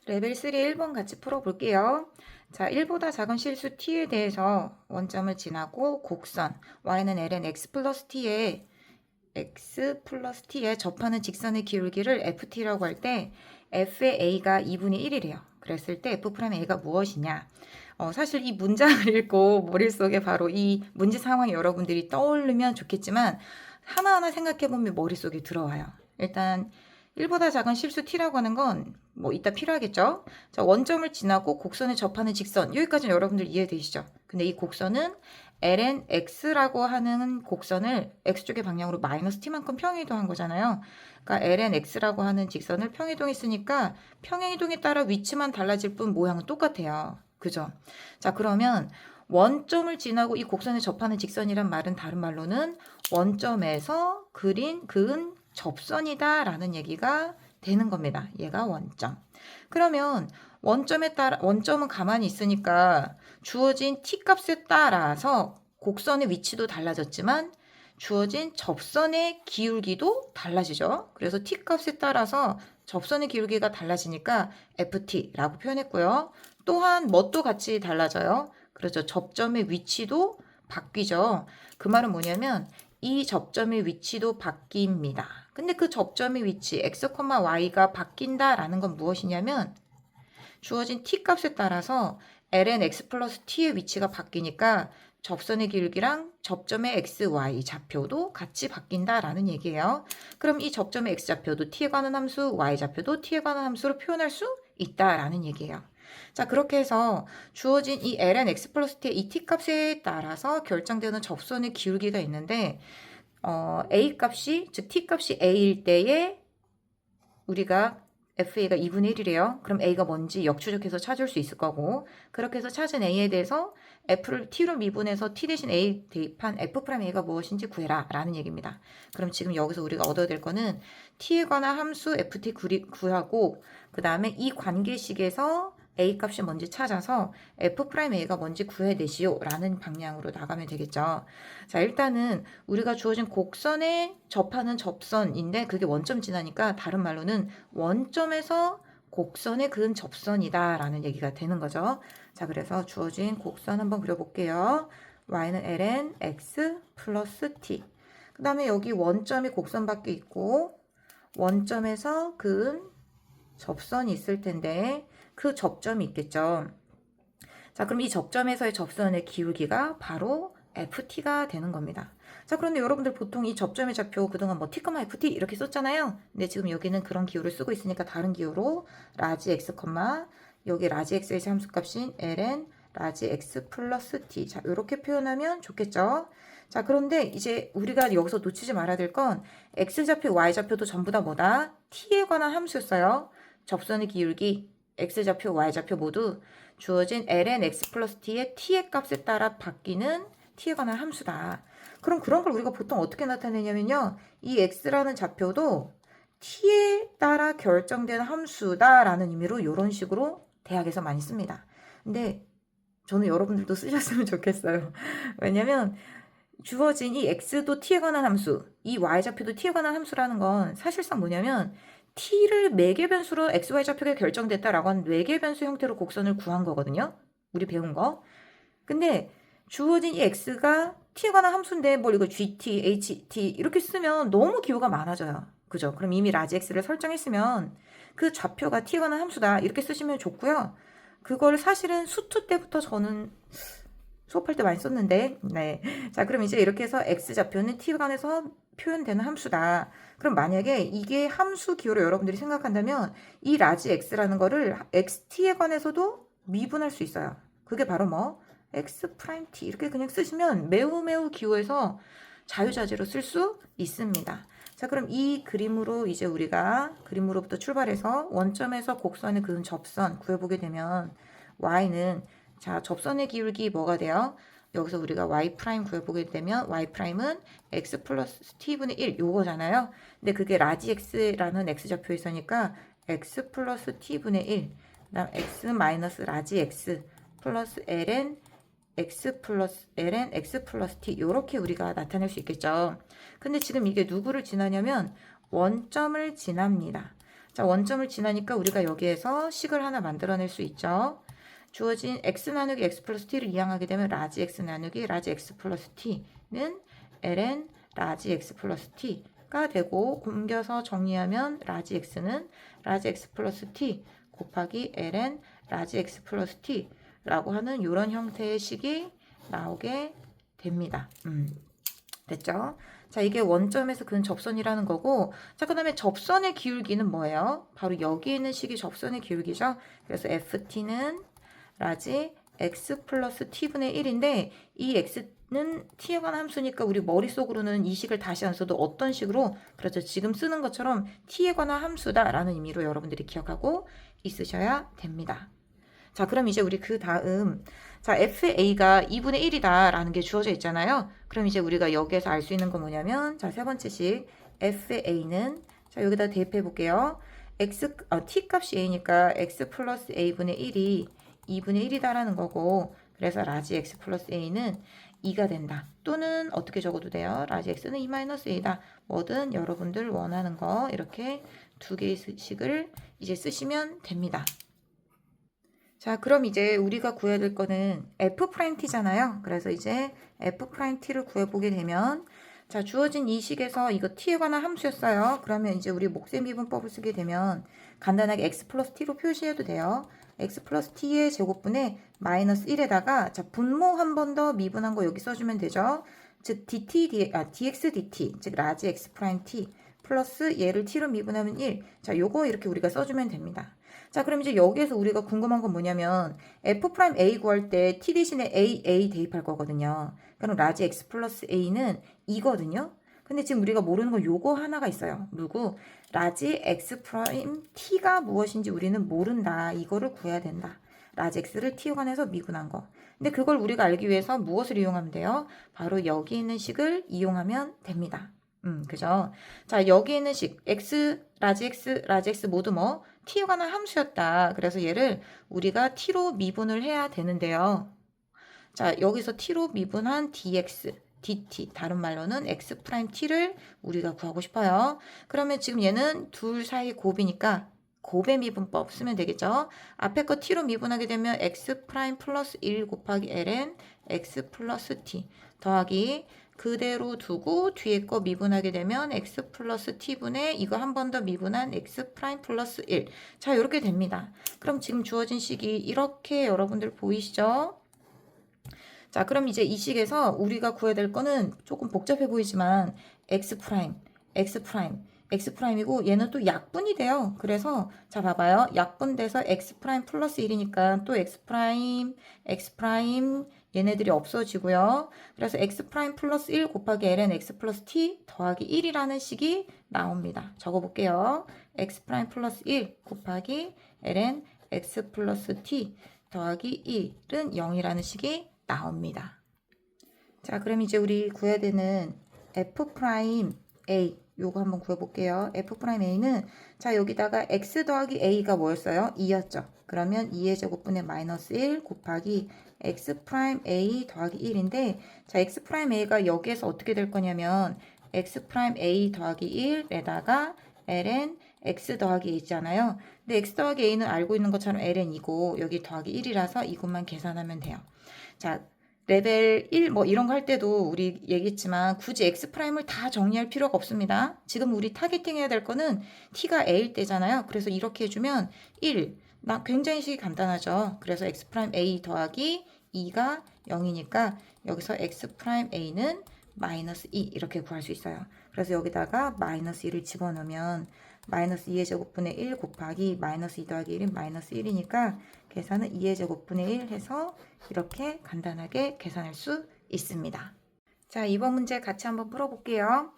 레벨 3 1번 같이 풀어볼게요. 자, 1보다 작은 실수 t에 대해서 원점을 지나고 곡선 y는 ln x 플러스 t에 접하는 직선의 기울기를 ft라고 할 때 f의 a가 2분의 1이래요. 그랬을 때 f'a가 무엇이냐? 사실 이 문장을 읽고 머릿속에 바로 이 문제 상황이 여러분들이 떠오르면 좋겠지만 하나하나 생각해보면 머릿속에 들어와요. 일단 1보다 작은 실수 t라고 하는 건 뭐 이따 필요하겠죠. 자, 원점을 지나고 곡선에 접하는 직선, 여기까지는 여러분들 이해되시죠? 근데 이 곡선은 ln x라고 하는 곡선을 x쪽의 방향으로 마이너스 t만큼 평행이동한 거잖아요. 그러니까 ln x라고 하는 직선을 평행이동했으니까 평행이동에 따라 위치만 달라질 뿐 모양은 똑같아요. 그죠? 자, 그러면 원점을 지나고 이 곡선에 접하는 직선이란 말은 다른 말로는 원점에서 그은 접선이다 라는 얘기가 되는 겁니다. 얘가 원점. 그러면 원점은 가만히 있으니까 주어진 t 값에 따라서 곡선의 위치도 달라졌지만 주어진 접선의 기울기도 달라지죠. 그래서 t 값에 따라서 접선의 기울기가 달라지니까 ft라고 표현했고요. 또한 뭣도 같이 달라져요. 그렇죠. 접점의 위치도 바뀌죠. 그 말은 뭐냐면 이 접점의 위치도 바뀝니다. 근데 그 접점의 위치 x, y가 바뀐다라는 건 무엇이냐면 주어진 t 값에 따라서 ln x 플러스 t의 위치가 바뀌니까 접선의 기울기랑 접점의 x, y 좌표도 같이 바뀐다라는 얘기예요. 그럼 이 접점의 x 좌표도 t에 관한 함수, y 좌표도 t에 관한 함수로 표현할 수 있다라는 얘기예요. 자, 그렇게 해서 주어진 이 ln x 플러스 t의 이 t 값에 따라서 결정되는 접선의 기울기가 있는데 a 값이, 즉 t 값이 a일 때에 우리가 FA가 2분의 1이래요. 그럼 A가 뭔지 역추적해서 찾을 수 있을 거고, 그렇게 해서 찾은 A에 대해서 F를 T로 미분해서 T 대신 A 대입한 F'A가 무엇인지 구해라 라는 얘기입니다. 그럼 지금 여기서 우리가 얻어야 될 거는 T에 관한 함수 FT 구하고, 그 다음에 이 관계식에서 A 값이 뭔지 찾아서 F'A가 뭔지 구해내시오 라는 방향으로 나가면 되겠죠. 자, 일단은 우리가 주어진 곡선에 접하는 접선인데 그게 원점 지나니까 다른 말로는 원점에서 곡선에 그은 접선이다 라는 얘기가 되는 거죠. 자, 그래서 주어진 곡선 한번 그려볼게요. y는 ln x 플러스 t. 그 다음에 여기 원점이 곡선 밖에 있고 원점에서 그은 접선이 있을 텐데 그 접점이 있겠죠. 자, 그럼 이 접점에서의 접선의 기울기가 바로 ft가 되는 겁니다. 자, 그런데 여러분들 보통 이 접점의 좌표 그동안 뭐 t, ft 이렇게 썼잖아요. 근데 지금 여기는 그런 기호를 쓰고 있으니까 다른 기호로 라지 x, 여기 라지 x의 함수값인 ln 라지 x 플러스 t. 자, 이렇게 표현하면 좋겠죠. 자, 그런데 이제 우리가 여기서 놓치지 말아야 될 건 x좌표, y좌표도 전부 다 뭐다? t에 관한 함수였어요. 접선의 기울기, x좌표, y좌표 모두 주어진 ln x 플러스 t의 t의 값에 따라 바뀌는 t에 관한 함수다. 그럼 그런 걸 우리가 보통 어떻게 나타내냐면요. 이 x라는 좌표도 t에 따라 결정되는 함수다라는 의미로 이런 식으로 대학에서 많이 씁니다. 근데 저는 여러분들도 쓰셨으면 좋겠어요. 왜냐면 주어진 이 x도 t에 관한 함수, 이 y좌표도 t에 관한 함수라는 건 사실상 뭐냐면 t를 매개 변수로 x, y 좌표가 결정됐다라고 하는 매개 변수 형태로 곡선을 구한 거거든요. 우리 배운 거. 근데 주어진 이 x가 t에 관한 함수인데 뭘 이거 gt, ht 이렇게 쓰면 너무 기호가 많아져요. 그죠? 그럼 이미 라지 x를 설정했으면 그 좌표가 t에 관한 함수다 이렇게 쓰시면 좋고요. 그걸 사실은 수투 때부터 저는 수업할 때 많이 썼는데, 네. 자, 그럼 이제 이렇게 해서 x좌표는 t에 관해서 표현되는 함수다. 그럼 만약에 이게 함수 기호로 여러분들이 생각한다면 이 라지 x라는 거를 xt에 관해서도 미분할 수 있어요. 그게 바로 뭐 x 프라임 t 이렇게 그냥 쓰시면 매우 기호에서 자유자재로 쓸 수 있습니다. 자, 그럼 이 그림으로 이제 우리가 그림으로부터 출발해서 원점에서 곡선에 그은 접선 구해보게 되면 y는 자, 접선의 기울기 뭐가 돼요? 여기서 우리가 y' 구해보게 되면 y'은 x 플러스 t분의 1 요거잖아요. 근데 그게 라지 x라는 x좌표에 있으니까 x 플러스 t분의 1 그다음 x 마이너스 라지 x 플러스 ln x 플러스 t 요렇게 우리가 나타낼 수 있겠죠. 근데 지금 이게 누구를 지나냐면 원점을 지납니다. 자, 원점을 지나니까 우리가 여기에서 식을 하나 만들어낼 수 있죠. 주어진 x 나누기 x 플러스 t를 이항하게 되면 라지 x 나누기 라지 x 플러스 t는 ln 라지 x 플러스 t가 되고, 옮겨서 정리하면 라지 x는 라지 x 플러스 t 곱하기 ln 라지 x 플러스 t라고 하는 이런 형태의 식이 나오게 됩니다. 됐죠? 자, 이게 원점에서 그은 접선이라는 거고, 자, 그 다음에 접선의 기울기는 뭐예요? 바로 여기 있는 식이 접선의 기울기죠. 그래서 ft는 라지 x 플러스 t분의 1인데, 이 x는 t에 관한 함수니까 우리 머릿속으로는 이 식을 다시 안 써도 어떤 식으로, 그렇죠, 지금 쓰는 것처럼 t에 관한 함수다라는 의미로 여러분들이 기억하고 있으셔야 됩니다. 자, 그럼 이제 우리 그 다음, 자, FA가 2분의 1이다 라는 게 주어져 있잖아요. 그럼 이제 우리가 여기에서 알 수 있는 건 뭐냐면, 자, 세 번째 식 FA는, 자, 여기다 대입해 볼게요. t 값이 a니까 x 플러스 a분의 1이 2분의 1이다라는 거고, 그래서 라지 x 플러스 a는 2가 된다. 또는 어떻게 적어도 돼요? 라지 x는 2 마이너스 a다. 뭐든 여러분들 원하는 거 이렇게 두 개의 식을 이제 쓰시면 됩니다. 자, 그럼 이제 우리가 구해야 될 거는 f't잖아요. 그래서 이제 f't를 구해보게 되면, 자, 주어진 이 식에서 이거 t에 관한 함수였어요. 그러면 이제 우리 목셈 미분법을 쓰게 되면 간단하게 x 플러스 t로 표시해도 돼요. x 플러스 t의 제곱분의 마이너스 1에다가, 자, 분모 한 번 더 미분한 거 여기 써주면 되죠. 즉 dx dt, 즉 라지 x 프라임 t 플러스 얘를 t로 미분하면 1. 자, 요거 이렇게 우리가 써주면 됩니다. 자, 그럼 이제 여기에서 우리가 궁금한 건 뭐냐면 f'A 구할 때 t 대신에 a 대입할 거거든요. 그럼 라지 x 플러스 a는 2거든요. 근데 지금 우리가 모르는 건 요거 하나가 있어요. 누구? 라지 x 프라임 t가 무엇인지 우리는 모른다. 이거를 구해야 된다. 라지 x를 t에 관해서 미분한 거. 근데 그걸 우리가 알기 위해서 무엇을 이용하면 돼요? 바로 여기 있는 식을 이용하면 됩니다. 그죠? 자, 여기 있는 식 라지 x 모두 뭐 t에 관한 함수였다. 그래서 얘를 우리가 t로 미분을 해야 되는데요. 자, 여기서 t로 미분한 dx, dt, 다른 말로는 x 프라임 t를 우리가 구하고 싶어요. 그러면 지금 얘는 둘 사이 곱이니까 곱의 미분법 쓰면 되겠죠. 앞에 거 t로 미분하게 되면 x 프라임 플러스 1 곱하기 ln x 플러스 t 더하기 그대로 두고 뒤에 거 미분하게 되면 x 플러스 t분의 이거 한 번 더 미분한 x 프라임 플러스 1. 자, 이렇게 됩니다. 그럼 지금 주어진 식이 이렇게 여러분들 보이시죠? 자, 그럼 이제 이 식에서 우리가 구해야 될 거는 조금 복잡해 보이지만 x 프라임이고 얘는 또 약분이 돼요. 그래서 자, 봐봐요. 약분돼서 x 프라임 플러스 1이니까 또 x 프라임 얘네들이 없어지고요. 그래서 x 프라임 플러스 1 곱하기 ln x 플러스 t 더하기 1이라는 식이 나옵니다. 적어볼게요. x 프라임 플러스 1 곱하기 ln x 플러스 t 더하기 1은 0이라는 식이 나옵니다. 자, 그럼 이제 우리 구해야 되는 f'A 요거 한번 구해볼게요. f'A는 자, 여기다가 x 더하기 a가 뭐였어요? 2였죠. 그러면 2의 제곱분의 마이너스 1 곱하기 x'A 더하기 1인데, 자, x'A가 여기에서 어떻게 될 거냐면 x'A 더하기 1에다가 ln x 더하기 a 있잖아요. 근데 x 더하기 a는 알고 있는 것처럼 ln이고 여기 더하기 1이라서 이것만 계산하면 돼요. 자, 레벨 1 뭐 이런 거 할 때도 우리 얘기했지만 굳이 x'을 다 정리할 필요가 없습니다. 지금 우리 타겟팅 해야 될 거는 t가 a일 때잖아요. 그래서 이렇게 해주면 1. 굉장히 식이 간단하죠. 그래서 x'A 더하기 2가 0이니까 여기서 x'A는 마이너스 2 이렇게 구할 수 있어요. 그래서 여기다가 마이너스 2를 집어넣으면 마이너스 2의 제곱분의 1 곱하기 마이너스 2 더하기 1은 마이너스 1이니까 계산은 2의 제곱분의 1 해서 이렇게 간단하게 계산할 수 있습니다. 자, 이번 문제 같이 한번 풀어볼게요.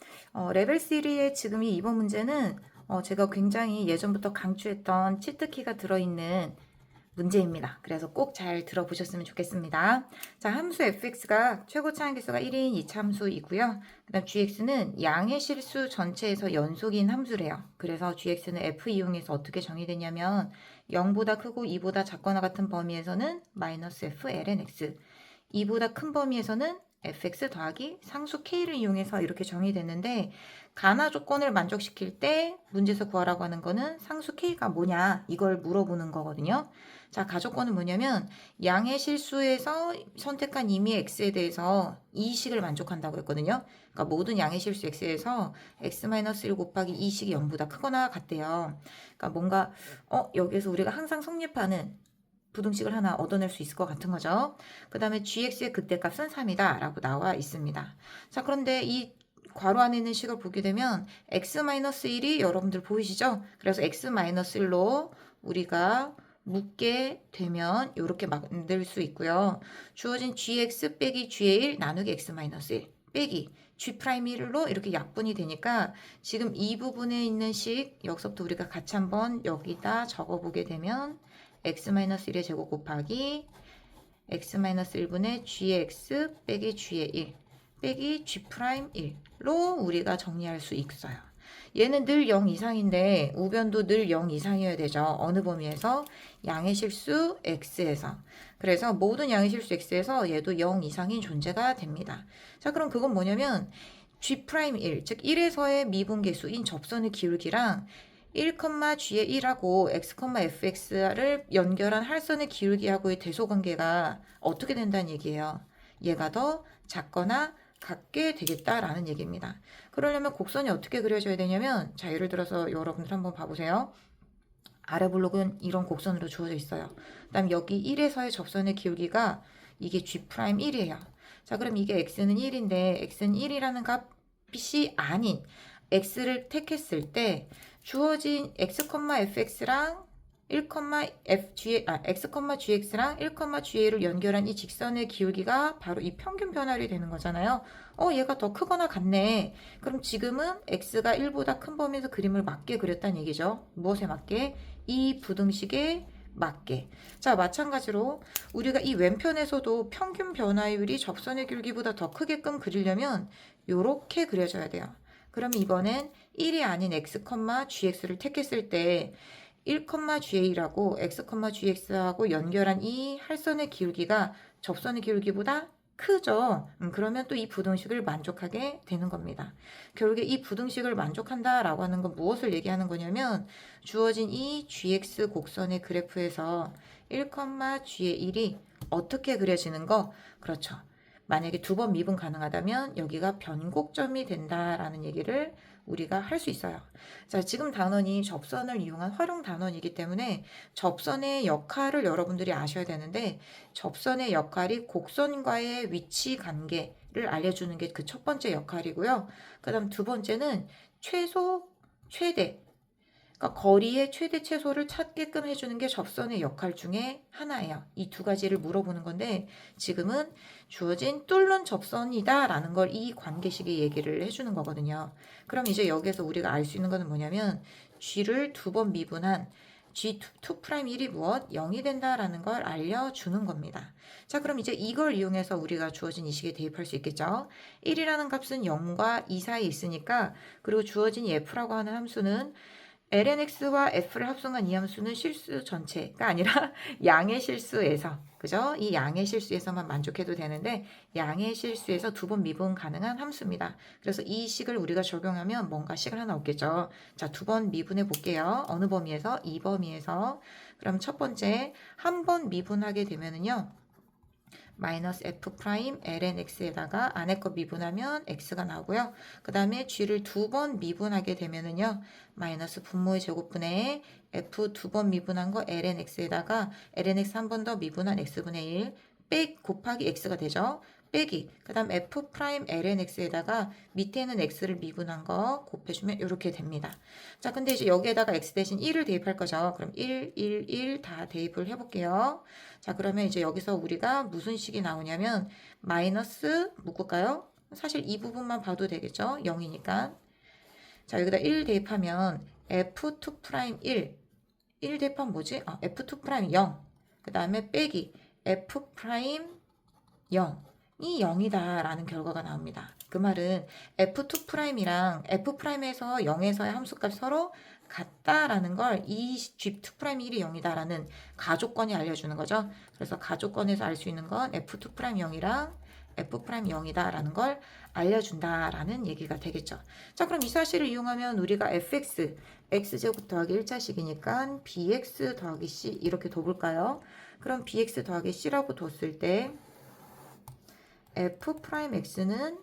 레벨 3의 지금 이 이번 문제는 제가 굉장히 예전부터 강추했던 치트키가 들어있는 문제입니다. 그래서 꼭 잘 들어보셨으면 좋겠습니다. 자, 함수 fx가 최고 차항계수가 1인 2차 함수이고요. 그 다음 gx는 양의 실수 전체에서 연속인 함수래요. 그래서 gx는 f 이용해서 어떻게 정의되냐면 0보다 크고 2보다 작거나 같은 범위에서는 마이너스 f ln x, 2보다 큰 범위에서는 fx 더하기 상수 k를 이용해서 이렇게 정의됐는데 가나 조건을 만족시킬 때 문제에서 구하라고 하는 거는 상수 k가 뭐냐 이걸 물어보는 거거든요. 자, 가조건은 뭐냐면 양의 실수에서 선택한 임의의 x에 대해서 이 식을 만족한다고 했거든요. 그러니까 모든 양의 실수 x에서 x-1 곱하기 이 식이 0보다 크거나 같대요. 그러니까 뭔가 여기서 우리가 항상 성립하는 부등식을 하나 얻어낼 수 있을 것 같은 거죠. 그 다음에 gx의 극대값은 3이다 라고 나와 있습니다. 자, 그런데 이 괄호 안에 있는 식을 보게 되면 x-1이 여러분들 보이시죠? 그래서 x-1로 우리가 묶게 되면 이렇게 만들 수 있고요. 주어진 gx 빼기 g의 1 나누기 x-1 빼기 g'1로 이렇게 약분이 되니까 지금 이 부분에 있는 식 여기서부터 우리가 같이 한번 여기다 적어보게 되면 x-1의 제곱 곱하기 x-1분의 gx 빼기 g의 1 빼기 g'1로 우리가 정리할 수 있어요. 얘는 늘 0 이상인데 우변도 늘 0 이상이어야 되죠. 어느 범위에서? 양의 실수 x에서. 그래서 모든 양의 실수 x에서 얘도 0 이상인 존재가 됩니다. 자, 그럼 그건 뭐냐면 g'1, 즉 1에서의 미분계수인 접선의 기울기랑 1,g의 1하고 x, fx를 연결한 할선의 기울기하고의 대소관계가 어떻게 된다는 얘기예요. 얘가 더 작거나 같게 되겠다라는 얘기입니다. 그러려면 곡선이 어떻게 그려져야 되냐면 자, 예를 들어서 여러분들 한번 봐보세요. 아래 블록은 이런 곡선으로 주어져 있어요. 그 다음 여기 1에서의 접선의 기울기가 이게 g'1이에요. 자, 그럼 이게 x는 1인데 x는 1이라는 값이 아닌 x를 택했을 때 주어진 x, fx랑 x,gx랑 1,ga를 연결한 이 직선의 기울기가 바로 이 평균 변화율이 되는 거잖아요. 얘가 더 크거나 같네. 그럼 지금은 x가 1보다 큰 범위에서 그림을 맞게 그렸다는 얘기죠. 무엇에 맞게? 이 부등식에 맞게. 자, 마찬가지로 우리가 이 왼편에서도 평균 변화율이 접선의 기울기보다 더 크게끔 그리려면 이렇게 그려져야 돼요. 그러면 이번엔 1이 아닌 x, gx를 택했을 때 1,ga라고 x, gx하고 연결한 이 할선의 기울기가 접선의 기울기보다 크죠. 그러면 또 이 부등식을 만족하게 되는 겁니다. 결국에 이 부등식을 만족한다라고 하는 건 무엇을 얘기하는 거냐면 주어진 이 gx 곡선의 그래프에서 1,g의 1이 어떻게 그려지는 거? 그렇죠. 만약에 두 번 미분 가능하다면 여기가 변곡점이 된다라는 얘기를 우리가 할 수 있어요. 자, 지금 단원이 접선을 이용한 활용 단원이기 때문에 접선의 역할을 여러분들이 아셔야 되는데 접선의 역할이 곡선과의 위치 관계를 알려주는 게 그 첫 번째 역할이고요. 그 다음 두 번째는 최소, 최대, 그러니까 거리의 최대 최소를 찾게끔 해주는 게 접선의 역할 중에 하나예요. 이 두 가지를 물어보는 건데 지금은 주어진 뚫는 접선이다 라는 걸 이 관계식이 얘기를 해주는 거거든요. 그럼 이제 여기에서 우리가 알 수 있는 것은 뭐냐면 g를 두 번 미분한 g2'1이 무엇? 0이 된다라는 걸 알려주는 겁니다. 자, 그럼 이제 이걸 이용해서 우리가 주어진 이 식에 대입할 수 있겠죠. 1이라는 값은 0과 2 사이에 있으니까 그리고 주어진 이 f라고 하는 함수는 lnx와 f를 합성한 이 함수는 실수 전체가 아니라 양의 실수에서, 그죠? 이 양의 실수에서만 만족해도 되는데 양의 실수에서 두 번 미분 가능한 함수입니다. 그래서 이 식을 우리가 적용하면 뭔가 식을 하나 얻겠죠. 자, 두 번 미분해 볼게요. 어느 범위에서? 이 범위에서. 그럼 첫 번째 한 번 미분하게 되면은요. 마이너스 f 프라임 ln x에다가 안에 거 미분하면 x가 나오고요. 그 다음에 g를 두 번 미분하게 되면은요. 마이너스 분모의 제곱분의 f 두 번 미분한 거 ln x에다가 ln x 한 번 더 미분한 x분의 1 곱하기 x가 되죠. 빼기 그 다음 f 프라임 ln x에다가 밑에 있는 x를 미분한 거 곱해주면 이렇게 됩니다. 자, 근데 이제 여기에다가 x 대신 1을 대입할 거죠. 그럼 1, 1, 1 다 대입을 해볼게요. 자, 그러면 이제 여기서 우리가 무슨 식이 나오냐면 마이너스 묶을까요? 사실 이 부분만 봐도 되겠죠. 0이니까. 자, 여기다 1 대입하면 f2'1 1 대입하면 뭐지? f2' 0 그 다음에 빼기 f' 0 이 0이다 라는 결과가 나옵니다. 그 말은 f2'이랑 f'에서 0에서의 함수값이 서로 같다라는 걸 이 g2'1이 0이다 라는 가조건이 알려주는 거죠. 그래서 가조건에서 알 수 있는 건 f2' 0이랑 F'0이다 라는 걸 알려준다 라는 얘기가 되겠죠. 자, 그럼 이 사실을 이용하면 우리가 fx, x제곱 더하기 1차식이니까 bx 더하기 c 이렇게 둬볼까요? 그럼 bx 더하기 c라고 뒀을 때 f'x는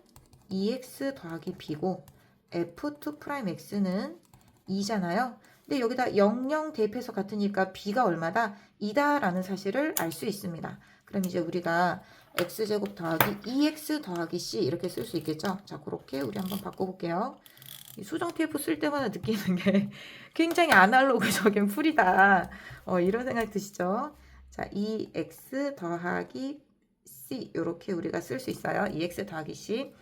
2x 더하기 b고 f2'x는 2잖아요. 근데 여기다 00 대입해서 같으니까 b가 얼마다? 2다 라는 사실을 알 수 있습니다. 그럼 이제 우리가 x제곱 더하기 2x 더하기 c 이렇게 쓸 수 있겠죠. 자, 그렇게 우리 한번 바꿔볼게요. 이 수정 테이프 쓸 때마다 느끼는 게 굉장히 아날로그적인 풀이다. 이런 생각 드시죠? 자, 2x 더하기 c 이렇게 우리가 쓸 수 있어요. 2x 더하기 c.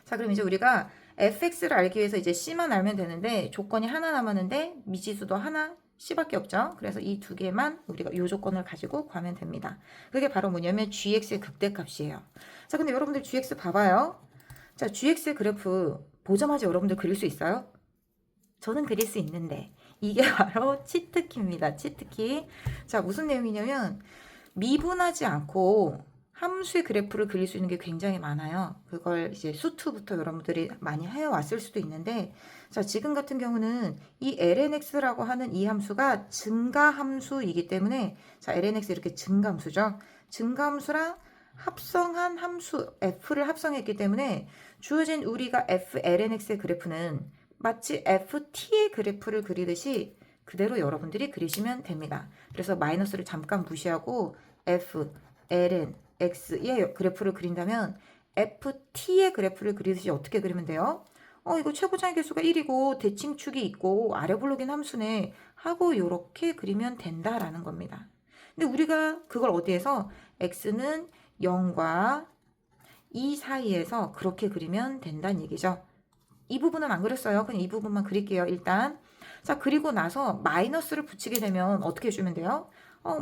자, 그럼 이제 우리가 fx를 알기 위해서 이제 c만 알면 되는데 조건이 하나 남았는데 미지수도 하나 c밖에 없죠. 그래서 이 두 개만 우리가 이 조건을 가지고 구하면 됩니다. 그게 바로 뭐냐면 gx의 극대값이에요. 자, 근데 여러분들 gx 봐봐요. 자, gx의 그래프 보자마자 여러분들 그릴 수 있어요? 저는 그릴 수 있는데 이게 바로 치트키입니다. 치트키. 자, 무슨 내용이냐면 미분하지 않고 함수의 그래프를 그릴 수 있는 게 굉장히 많아요. 그걸 이제 수투부터 여러분들이 많이 해왔을 수도 있는데, 자, 지금 같은 경우는 이 lnx라고 하는 이 함수가 증가함수이기 때문에, 자, lnx 이렇게 증가함수죠. 증가함수랑 합성한 함수 f를 합성했기 때문에 주어진 우리가 flnx의 그래프는 마치 ft의 그래프를 그리듯이 그대로 여러분들이 그리시면 됩니다. 그래서 마이너스를 잠깐 무시하고 f, ln, x의 그래프를 그린다면 ft의 그래프를 그리듯이 어떻게 그리면 돼요? 이거 최고차의 개수가 1이고 대칭축이 있고 아래 블록인 함수네 하고 이렇게 그리면 된다라는 겁니다. 근데 우리가 그걸 어디에서 x는 0과 2 사이에서 그렇게 그리면 된다는 얘기죠. 이 부분은 안 그렸어요. 그냥 이 부분만 그릴게요. 일단. 자, 그리고 나서 마이너스를 붙이게 되면 어떻게 해주면 돼요?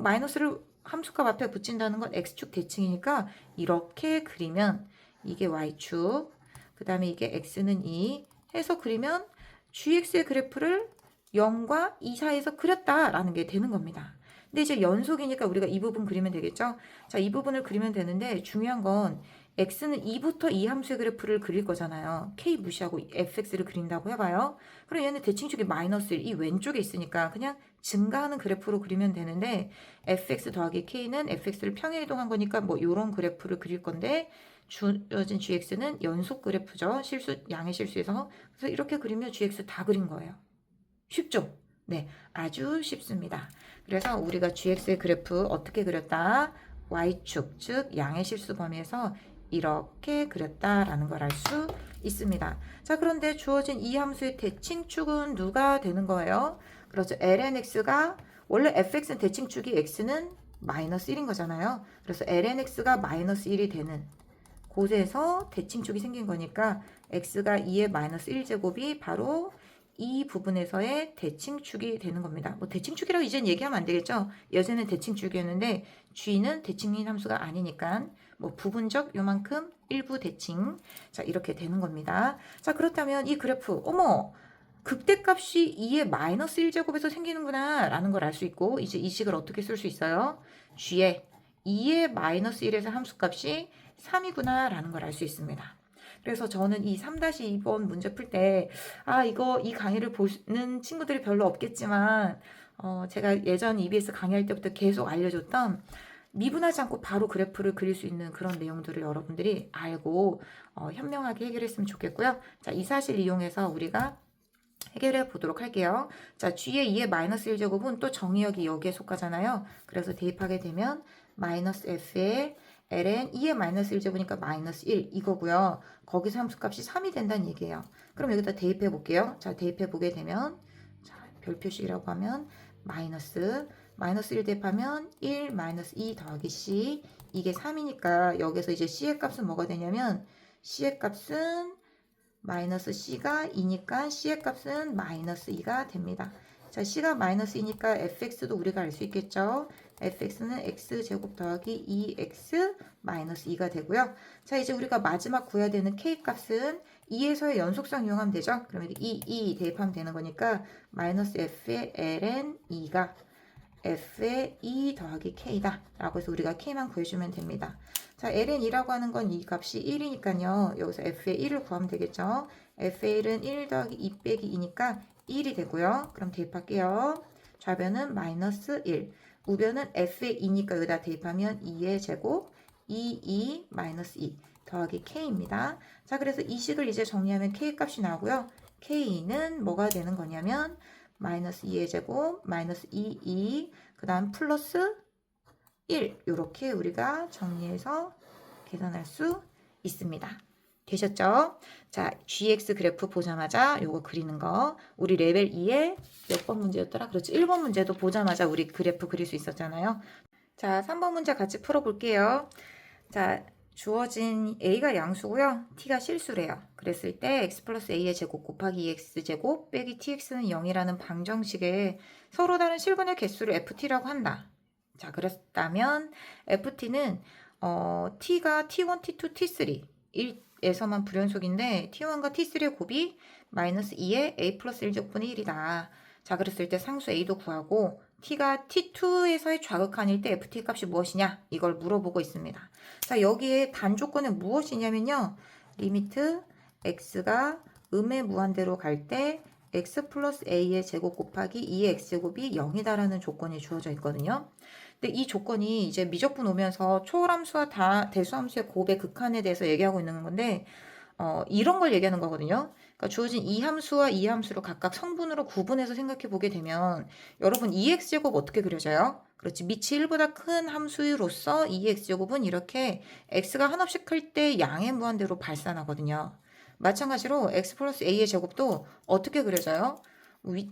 마이너스를 함수값 앞에 붙인다는 건 x축 대칭이니까 이렇게 그리면 이게 y축, 그 다음에 이게 x는 2 해서 그리면 gx의 그래프를 0과 2 사이에서 그렸다라는 게 되는 겁니다. 근데 이제 연속이니까 우리가 이 부분 그리면 되겠죠? 자, 이 부분을 그리면 되는데 중요한 건 x는 2부터 이 함수의 그래프를 그릴 거잖아요. k 무시하고 fx를 그린다고 해봐요. 그럼 얘는 대칭축이 마이너스 1, 이 왼쪽에 있으니까 그냥 증가하는 그래프로 그리면 되는데 fx 더하기 k는 fx를 평행 이동한 거니까 뭐 이런 그래프를 그릴 건데 주어진 gx는 연속 그래프죠. 실수, 양의 실수에서. 그래서 이렇게 그리면 gx 다 그린 거예요. 쉽죠? 네, 아주 쉽습니다. 그래서 우리가 gx의 그래프 어떻게 그렸다? y축, 즉 양의 실수 범위에서 이렇게 그렸다라는 걸 알 수 있습니다. 자, 그런데 주어진 이 함수의 대칭축은 누가 되는 거예요? 그렇죠. lnx가 원래 fx는 대칭축이 x는 마이너스 1인 거잖아요. 그래서 lnx가 마이너스 1이 되는 곳에서 대칭축이 생긴 거니까 x가 2의 마이너스 1제곱이 바로 이 부분에서의 대칭축이 되는 겁니다. 뭐 대칭축이라고 이젠 얘기하면 안 되겠죠. 예전에는 대칭축이었는데 g는 대칭인 함수가 아니니까 뭐 부분적 요만큼 일부 대칭. 자, 이렇게 되는 겁니다. 자, 그렇다면 이 그래프 어머 극대값이 2의 마이너스 1제곱에서 생기는구나 라는 걸 알 수 있고 이제 이 식을 어떻게 쓸 수 있어요? g에 2의 마이너스 1에서 함수값이 3이구나 라는 걸 알 수 있습니다. 그래서 저는 이 3-2번 문제 풀 때, 이 강의를 보는 친구들이 별로 없겠지만, 제가 예전 EBS 강의할 때부터 계속 알려줬던 미분하지 않고 바로 그래프를 그릴 수 있는 그런 내용들을 여러분들이 알고, 현명하게 해결했으면 좋겠고요. 자, 이 사실 이용해서 우리가 해결해 보도록 할게요. 자, g의 2의 마이너스 1제곱은 또 정의역이 여기에 속하잖아요. 그래서 대입하게 되면 마이너스 f의 ln 2의 마이너스 1제곱이니까 마이너스 1 이거고요. 거기서 함수값이 3이 된다는 얘기예요. 그럼 여기다 대입해 볼게요. 자, 대입해 보게 되면 자, 별 표식이라고 하면 마이너스 1 대입하면 1 마이너스 2 더하기 c 이게 3이니까 여기서 이제 c의 값은 뭐가 되냐면 c의 값은 마이너스 c가 2니까 c의 값은 마이너스 2가 됩니다. 자, c가 마이너스 2니까 fx도 우리가 알 수 있겠죠. fx는 x제곱 더하기 2x 마이너스 2가 되고요. 자, 이제 우리가 마지막 구해야 되는 k 값은 2에서의 연속성 이용하면 되죠. 그러면 2 대입하면 되는 거니까 마이너스 f의 ln 2가 f의 e 더하기 k다 라고 해서 우리가 k만 구해주면 됩니다. 자, ln이라고 하는 건 이 값이 1이니까요. 여기서 f의 1을 구하면 되겠죠. f의 1은 1 더하기 2 빼기 2니까 1이 되고요. 그럼 대입할게요. 좌변은 마이너스 1. 우변은 f의 2니까 여기다 대입하면 2의 제곱 2 마이너스 2 더하기 k입니다. 자, 그래서 이 식을 이제 정리하면 k 값이 나오고요. k는 뭐가 되는 거냐면 마이너스 2의 제곱 마이너스 2 그 다음 플러스 1 이렇게 우리가 정리해서 계산할 수 있습니다. 되셨죠? 자, gx 그래프 보자마자 요거 그리는 거 우리 레벨 2에 몇 번 문제였더라? 그렇죠. 1번 문제도 보자마자 우리 그래프 그릴 수 있었잖아요. 자, 3번 문제 같이 풀어볼게요. 자, 주어진 a가 양수고요. t가 실수래요. 그랬을 때 x 플러스 a의 제곱 곱하기 2x 제곱 빼기 tx는 0이라는 방정식에 서로 다른 실근의 개수를 ft라고 한다. 자, 그랬다면 ft는 t가 t1, t2, t3 1에서만 불연속인데 t1과 t3의 곱이 마이너스 2의 a 플러스 1제곱분의 1이다. 자, 그랬을 때 상수 a도 구하고 t가 t2에서의 좌극한일 때 ft 값이 무엇이냐 이걸 물어보고 있습니다. 자, 여기에 단조건은 무엇이냐면요. 리미트 x가 음의 무한대로 갈 때 x 플러스 a의 제곱 곱하기 2의 x제곱이 0이다라는 조건이 주어져 있거든요. 근데 이 조건이 이제 미적분 오면서 초월함수와 대수함수의 곱의 극한에 대해서 얘기하고 있는 건데 이런 걸 얘기하는 거거든요. 그러니까 주어진 이 함수와 이 함수를 각각 성분으로 구분해서 생각해 보게 되면 여러분 2x제곱 어떻게 그려져요? 그렇지. 밑이 1보다 큰 함수로서 2x제곱은 이렇게 x가 한없이 클 때 양의 무한대로 발산하거든요. 마찬가지로 x 플러스 a의 제곱도 어떻게 그려져요?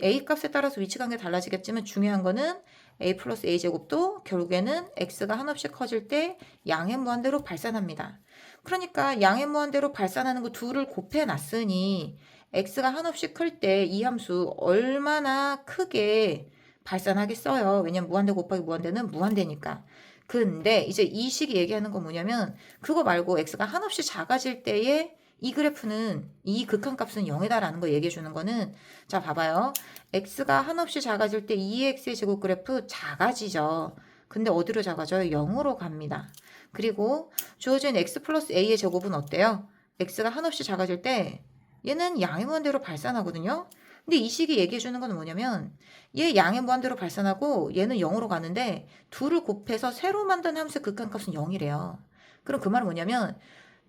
a 값에 따라서 위치관계 달라지겠지만 중요한 거는 a 플러스 a 제곱도 결국에는 x가 한없이 커질 때 양의 무한대로 발산합니다. 그러니까 양의 무한대로 발산하는 거 둘을 곱해 놨으니 x가 한없이 클 때 이 함수 얼마나 크게 발산하겠어요. 왜냐면 무한대 곱하기 무한대는 무한대니까. 근데 이제 이 식이 얘기하는 건 뭐냐면 그거 말고 x가 한없이 작아질 때에 이 그래프는 이 극한값은 0이다라는 거 얘기해 주는 거는 자 봐봐요. x가 한없이 작아질 때 2x의 제곱 그래프 작아지죠. 근데 어디로 작아져요? 0으로 갑니다. 그리고 주어진 x 플러스 a의 제곱은 어때요? x가 한없이 작아질 때 얘는 양의 무한대로 발산하거든요. 근데 이 식이 얘기해 주는 건 뭐냐면 얘 양의 무한대로 발산하고 얘는 0으로 가는데 둘을 곱해서 새로 만든 함수의 극한값은 0이래요. 그럼 그 말은 뭐냐면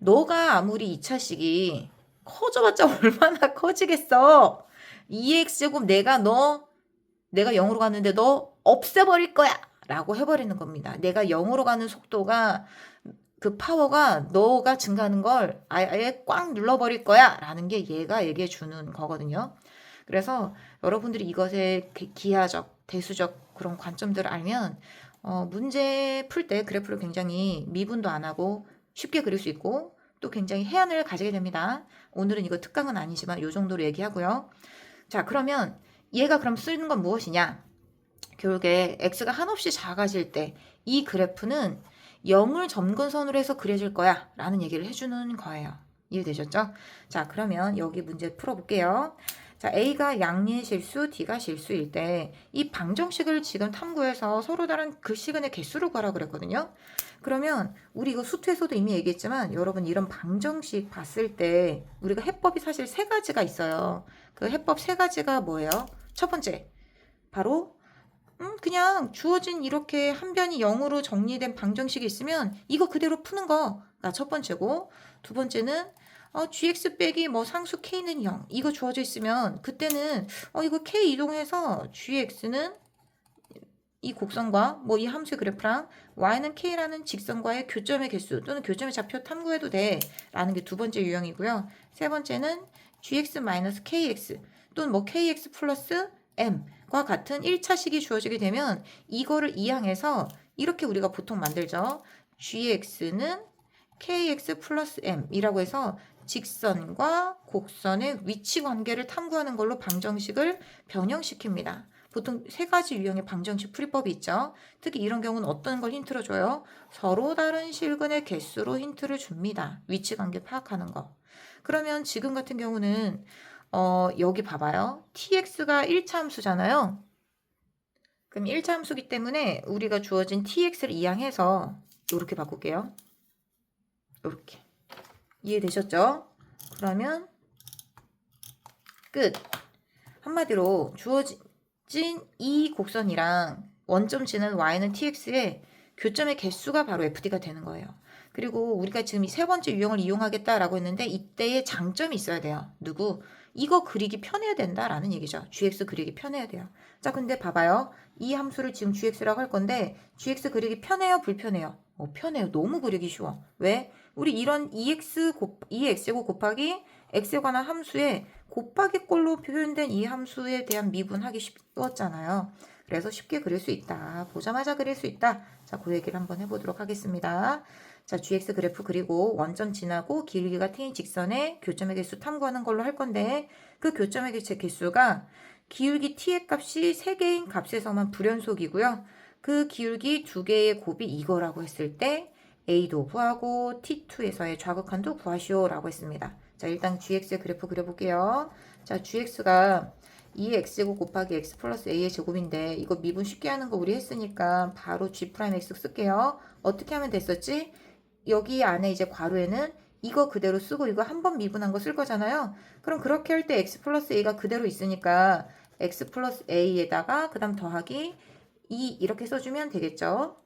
너가 아무리 2차식이 커져봤자 얼마나 커지겠어. 2x제곱 내가 0으로 갔는데 너 없애버릴 거야 라고 해버리는 겁니다. 내가 0으로 가는 속도가 그 파워가 너가 증가하는 걸 아예 꽉 눌러버릴 거야 라는 게 얘가 얘기해 주는 거거든요. 그래서 여러분들이 이것의 기하적, 대수적 그런 관점들을 알면 문제 풀 때 그래프를 굉장히 미분도 안 하고 쉽게 그릴 수 있고 또 굉장히 해안을 가지게 됩니다. 오늘은 이거 특강은 아니지만 이 정도로 얘기하고요. 자, 그러면 얘가 그럼 쓰는 건 무엇이냐? 결국에 x가 한없이 작아질 때 이 그래프는 0을 점근선으로 해서 그려질 거야 라는 얘기를 해주는 거예요. 이해되셨죠? 자, 그러면 여기 문제 풀어볼게요. 자, A가 양리의 실수, D가 실수일 때 이 방정식을 지금 탐구해서 서로 다른 그 시간의 개수를 구하라 그랬거든요. 그러면 우리 이거 수투에서도 이미 얘기했지만 여러분 이런 방정식 봤을 때 우리가 해법이 사실 세 가지가 있어요. 그 해법 세 가지가 뭐예요? 첫 번째, 바로 그냥 주어진 이렇게 한 변이 0으로 정리된 방정식이 있으면 이거 그대로 푸는 거가 첫 번째고 두 번째는 gx 빼기 뭐 상수 k는 0 이거 주어져 있으면 그때는 이거 k 이동해서 gx는 이 곡선과 뭐 이 함수의 그래프랑 y는 k라는 직선과의 교점의 개수 또는 교점의 좌표 탐구해도 돼 라는 게 두 번째 유형이고요. 세 번째는 gx-kx 또는 뭐 kx 플러스 m과 같은 1차식이 주어지게 되면 이거를 이항해서 이렇게 우리가 보통 만들죠. gx는 kx 플러스 m이라고 해서 직선과 곡선의 위치 관계를 탐구하는 걸로 방정식을 변형시킵니다. 보통 세 가지 유형의 방정식 풀이법이 있죠. 특히 이런 경우는 어떤 걸 힌트로 줘요? 서로 다른 실근의 개수로 힌트를 줍니다. 위치 관계 파악하는 거. 그러면 지금 같은 경우는 여기 봐봐요. tx가 1차 함수잖아요. 그럼 1차 함수기 때문에 우리가 주어진 tx를 이항해서 이렇게 바꿀게요. 이렇게. 이해되셨죠? 그러면 끝. 한마디로 주어진 이 곡선이랑 원점 지는 y는 tx의 교점의 개수가 바로 fd가 되는 거예요. 그리고 우리가 지금 이 세 번째 유형을 이용하겠다라고 했는데 이때의 장점이 있어야 돼요. 누구? 이거 그리기 편해야 된다라는 얘기죠. gx 그리기 편해야 돼요. 자, 근데 봐봐요. 이 함수를 지금 gx라고 할 건데 gx 그리기 편해요? 불편해요? 편해요. 너무 그리기 쉬워. 왜? 우리 이런 2x제곱 곱하기 x에 관한 함수에 곱하기 꼴로 표현된 이 함수에 대한 미분하기 쉬웠잖아요. 그래서 쉽게 그릴 수 있다. 보자마자 그릴 수 있다. 자, 그 얘기를 한번 해보도록 하겠습니다. 자, gx 그래프 그리고 원점 지나고 길이가 t인 직선의 교점의 개수 탐구하는 걸로 할 건데 그 교점의 개수가 기울기 t의 값이 3개인 값에서만 불연속이고요. 그 기울기 2개의 곱이 이거라고 했을 때 a도 구하고 t2에서의 좌극한도 구하시오라고 했습니다. 자, 일단 gx의 그래프 그려볼게요. 자, gx가 2x제곱 곱하기 x 플러스 a의 제곱인데 이거 미분 쉽게 하는 거 우리 했으니까 바로 g'x 쓸게요. 어떻게 하면 됐었지? 여기 안에 이제 괄호에는 이거 그대로 쓰고 이거 한 번 미분한 거 쓸 거잖아요. 그럼 그렇게 할 때 x 플러스 a가 그대로 있으니까 x 플러스 a에다가 그 다음 더하기 2 이렇게 써주면 되겠죠.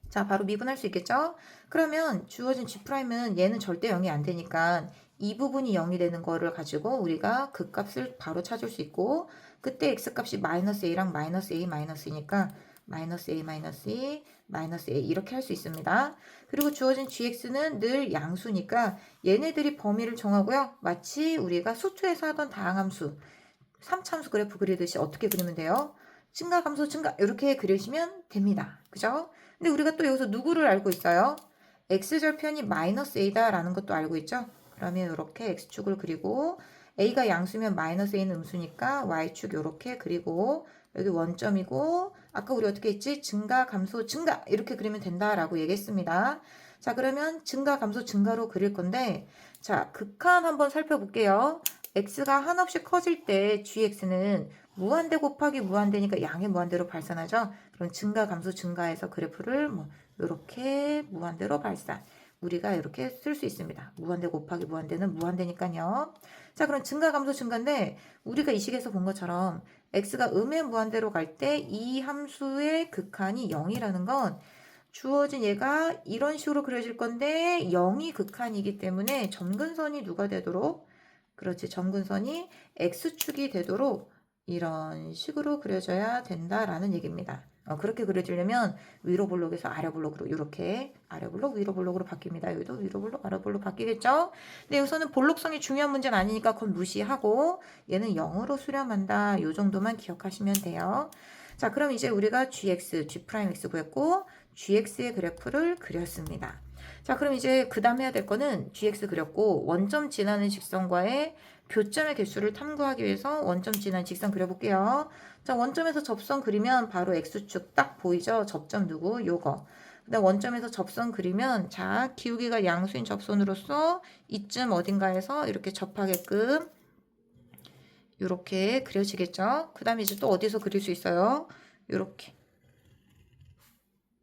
자, 바로 미분할 수 있겠죠? 그러면 주어진 G'은 얘는 절대 0이 안 되니까 이 부분이 0이 되는 거를 가지고 우리가 그 값을 바로 찾을 수 있고 그때 X값이 마이너스 A랑 마이너스 A 마이너스이니까 마이너스 A 마이너스 E 마이너스 A 이렇게 할 수 있습니다. 그리고 주어진 GX는 늘 양수니까 얘네들이 범위를 정하고요. 마치 우리가 수투에서 하던 다항함수 3차함수 그래프 그리듯이 어떻게 그리면 돼요? 증가 감소 증가 이렇게 그리시면 됩니다. 그죠? 근데 우리가 또 여기서 누구를 알고 있어요? x절편이 마이너스 a다라는 것도 알고 있죠? 그러면 이렇게 x축을 그리고 a가 양수면 마이너스 a는 음수니까 y축 이렇게 그리고 여기 원점이고 아까 우리 어떻게 했지? 증가 감소 증가 이렇게 그리면 된다라고 얘기했습니다. 자, 그러면 증가 감소 증가로 그릴 건데 자, 극한 한번 살펴볼게요. x가 한없이 커질 때 gx는 무한대 곱하기 무한대니까 양의 무한대로 발산하죠. 그럼 증가 감소 증가해서 그래프를 뭐 이렇게 무한대로 발산. 우리가 이렇게 쓸 수 있습니다. 무한대 곱하기 무한대는 무한대니까요. 자, 그럼 증가 감소 증가인데 우리가 이 식에서 본 것처럼 x가 음의 무한대로 갈 때 이 함수의 극한이 0이라는 건 주어진 얘가 이런 식으로 그려질 건데 0이 극한이기 때문에 점근선이 누가 되도록 그렇지 점근선이 x축이 되도록 이런 식으로 그려져야 된다라는 얘기입니다. 그렇게 그려지려면 위로 블록에서 아래 블록으로 이렇게 아래 블록 위로 블록으로 바뀝니다. 여기도 위로 블록 아래 블록 바뀌겠죠? 근데 여기서는 볼록성이 중요한 문제는 아니니까 그건 무시하고 얘는 0으로 수렴한다. 이 정도만 기억하시면 돼요. 자, 그럼 이제 우리가 gx, g'x 구했고 gx의 그래프를 그렸습니다. 자, 그럼 이제 그 다음 해야 될 거는 gx 그렸고 원점 지나는 직선과의 교점의 개수를 탐구하기 위해서 원점 지나는 직선 그려볼게요. 자, 원점에서 접선 그리면 바로 x축 딱 보이죠? 접점 누구? 요거. 그다음 원점에서 접선 그리면 자, 기울기가 양수인 접선으로서 이쯤 어딘가에서 이렇게 접하게끔 이렇게 그려지겠죠? 그 다음에 이제 또 어디서 그릴 수 있어요? 이렇게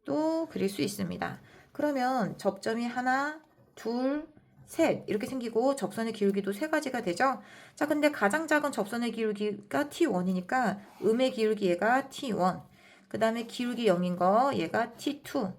또 그릴 수 있습니다. 그러면 접점이 하나, 둘, 셋 이렇게 생기고 접선의 기울기도 세 가지가 되죠. 자, 근데 가장 작은 접선의 기울기가 T1이니까 음의 기울기 얘가 T1 그 다음에 기울기 0인 거 얘가 T2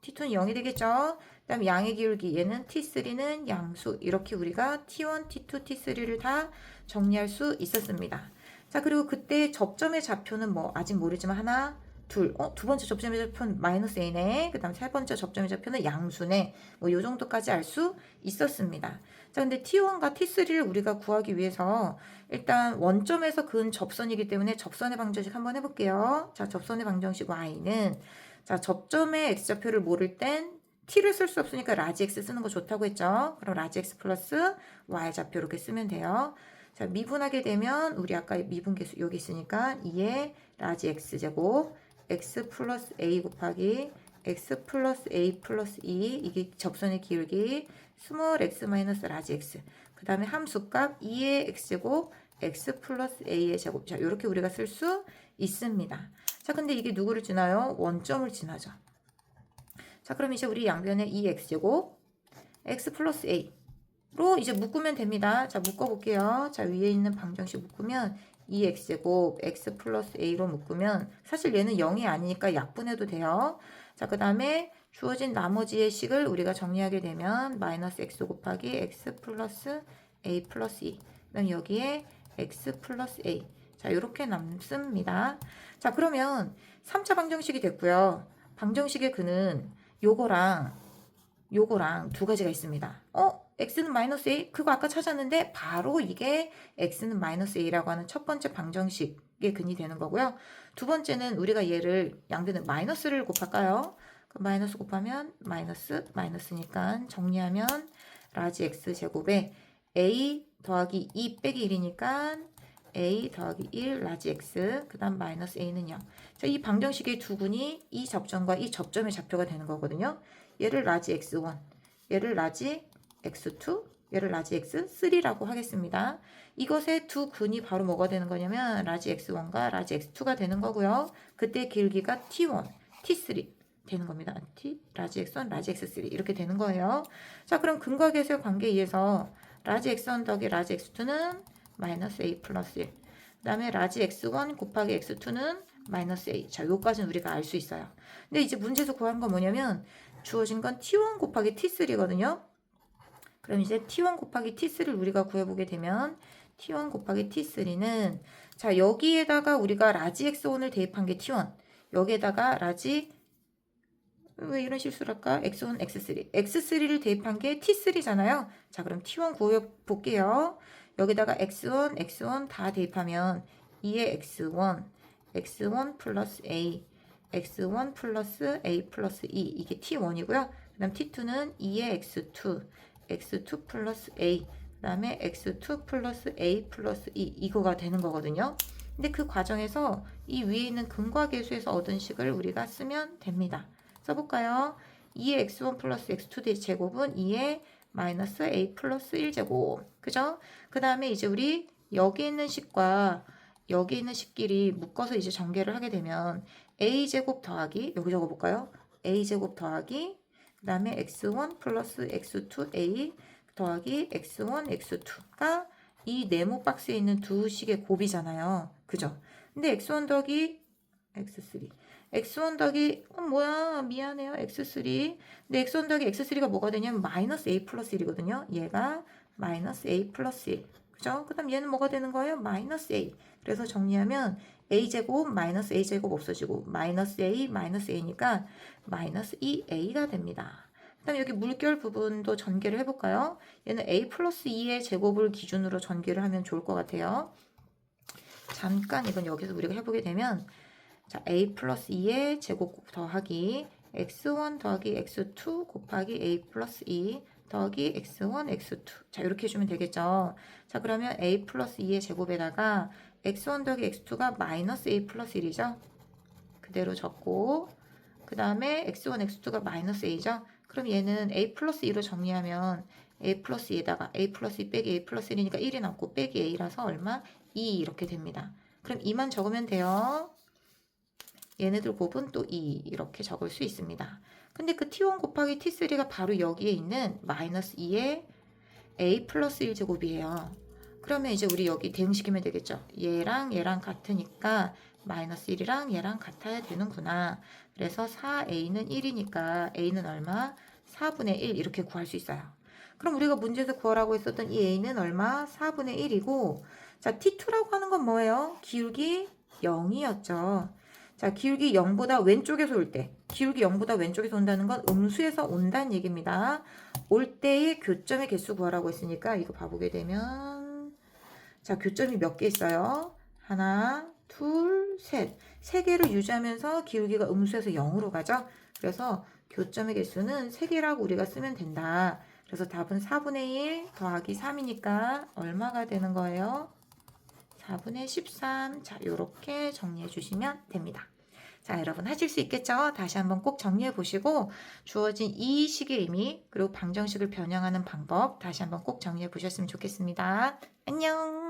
T2는 0이 되겠죠. 그 다음에 양의 기울기 얘는 T3는 양수 이렇게 우리가 T1, T2, T3를 다 정리할 수 있었습니다. 자, 그리고 그때 접점의 좌표는 뭐 아직 모르지만 하나 두 번째 접점의 좌표는 마이너스 a네. 그 다음 세 번째 접점의 좌표는 양수네. 뭐 요 정도까지 알 수 있었습니다. 자, 근데 T1과 T3를 우리가 구하기 위해서 일단 원점에서 그은 접선이기 때문에 접선의 방정식 한번 해볼게요. 자, 접선의 방정식 y는 자, 접점의 x좌표를 모를 땐 t를 쓸 수 없으니까 라지 x 쓰는 거 좋다고 했죠. 그럼 라지 x 플러스 y좌표 이렇게 쓰면 돼요. 자, 미분하게 되면 우리 아까 미분 계수 여기 있으니까 2의 라지 x제곱 x 플러스 a 곱하기 x 플러스 a 플러스 2 이게 접선의 기울기 스몰 x 마이너스 라지 x 그 다음에 함수값 2의 x제곱 x 플러스 a의 제곱 자 이렇게 우리가 쓸 수 있습니다. 자, 근데 이게 누구를 지나요? 원점을 지나죠. 자, 그럼 이제 우리 양변에 2x제곱 x 플러스 a로 이제 묶으면 됩니다. 자, 묶어볼게요. 자, 위에 있는 방정식 묶으면 2x제곱 x 플러스 a로 묶으면 사실 얘는 0이 아니니까 약분해도 돼요. 자, 그 다음에 주어진 나머지의 식을 우리가 정리하게 되면 마이너스 x 곱하기 x 플러스 a 플러스 2. 그럼 여기에 x 플러스 a. 자, 이렇게 남습니다. 자, 그러면 3차 방정식이 됐고요. 방정식의 근은 요거랑 두 가지가 있습니다. x는 마이너스 a? 그거 아까 찾았는데 바로 이게 x는 마이너스 a라고 하는 첫 번째 방정식의 근이 되는 거고요. 두 번째는 우리가 얘를 양변에 마이너스를 곱할까요? 그럼 마이너스 곱하면 마이너스니까 정리하면 라지 x 제곱에 a 더하기 2 빼기 1이니까 a 더하기 1 라지 x 그 다음 마이너스 a는 0. 자, 이 방정식의 두 근이 이 접점과 이 접점의 좌표가 되는 거거든요. 얘를 라지 x1, 얘를 라지 x2, 얘를 라지 x3라고 하겠습니다. 이것의 두 근이 바로 뭐가 되는 거냐면 라지 x1과 라지 x2가 되는 거고요. 그때 길기가 t1, t3 되는 겁니다. 라지 x1, 라지 x3 이렇게 되는 거예요. 자, 그럼 근과 계수의 관계에 의해서 라지 x1 더하기 라지 x2는 마이너스 a 플러스 1. 그 다음에 라지 x1 곱하기 x2는 마이너스 a. 자, 요까지는 우리가 알 수 있어요. 근데 이제 문제에서 구하는 건 뭐냐면 주어진 건 t1 곱하기 t3거든요. 그럼 이제 t1 곱하기 t3를 우리가 구해보게 되면 t1 곱하기 t3는 자, 여기에다가 우리가 라지 x1을 대입한 게 t1. 여기에다가 라지 왜 이런 실수를 할까? x1, x3. x3를 대입한 게 t3잖아요. 자, 그럼 t1 구해볼게요. 여기다가 x1 다 대입하면 2의 x1 플러스 a, x1 플러스 a 플러스 2 이게 t1이고요. 그 다음 t2는 2의 x2 플러스 a, 그 다음에 x2 플러스 a 플러스 2 이거가 되는 거거든요. 근데 그 과정에서 이 위에 있는 근과 계수에서 얻은 식을 우리가 쓰면 됩니다. 써볼까요? 2의 x1 플러스 x2 제곱은 2의 마이너스 a 플러스 1제곱. 그죠? 그 다음에 이제 우리 여기 있는 식과 여기 있는 식끼리 묶어서 이제 전개를 하게 되면 a제곱 더하기 여기 적어볼까요? a제곱 더하기 그 다음에 x1 플러스 x2a 더하기 x1 x2가 이 네모 박스에 있는 두 식의 곱이잖아요. 그죠? 근데 x1 더하기 x3 x1 더하기 뭐야 미안해요 x3 근데 x1 더하기 x3가 뭐가 되냐면 마이너스 a 플러스 1이거든요. 얘가 마이너스 a 플러스 1 그죠? 그 다음 얘는 뭐가 되는 거예요? 마이너스 a. 그래서 정리하면 a제곱 마이너스 a제곱 없어지고 마이너스 a니까 마이너스 2a가 됩니다. 그 다음에 여기 물결 부분도 전개를 해볼까요? 얘는 a 플러스 2의 제곱을 기준으로 전개를 하면 좋을 것 같아요. 잠깐 이건 여기서 우리가 해보게 되면 자, a 플러스 2의 제곱 더하기 x1 더하기 x2 곱하기 a 플러스 2 더하기 x1 x2 자 이렇게 해주면 되겠죠. 자 그러면 a 플러스 2의 제곱에다가 x1 더하기 x2가 마이너스 a 플러스 1이죠. 그대로 적고 그 다음에 x1 x2가 마이너스 a죠. 그럼 얘는 a 플러스 2로 정리하면 a 플러스 2에다가 a 플러스 2 빼기 a 플러스 1이니까 1이 남고 빼기 a라서 얼마? 2 이렇게 됩니다. 그럼 2만 적으면 돼요. 얘네들 곱은 또 2 이렇게 적을 수 있습니다. 근데 그 t1 곱하기 t3가 바로 여기에 있는 마이너스 2의 a 플러스 1제곱이에요. 그러면 이제 우리 여기 대응시키면 되겠죠. 얘랑 같으니까 마이너스 1이랑 얘랑 같아야 되는구나. 그래서 4a는 1이니까 a는 얼마? 4분의 1 이렇게 구할 수 있어요. 그럼 우리가 문제에서 구하라고 했었던 이 a는 얼마? 4분의 1이고 자 t2라고 하는 건 뭐예요? 기울기 0이었죠. 자, 기울기 0보다 왼쪽에서 올 때, 기울기 0보다 왼쪽에서 온다는 건 음수에서 온다는 얘기입니다. 올 때의 교점의 개수 구하라고 했으니까 이거 봐보게 되면 자, 교점이 몇 개 있어요? 하나, 둘, 셋. 세 개를 유지하면서 기울기가 음수에서 0으로 가죠. 그래서 교점의 개수는 3개라고 우리가 쓰면 된다. 그래서 답은 4분의 1 더하기 3이니까 얼마가 되는 거예요? 4분의 13. 자, 이렇게 정리해 주시면 됩니다. 자, 여러분 하실 수 있겠죠? 다시 한번 꼭 정리해 보시고 주어진 이 식의 의미 그리고 방정식을 변형하는 방법 다시 한번 꼭 정리해 보셨으면 좋겠습니다. 안녕!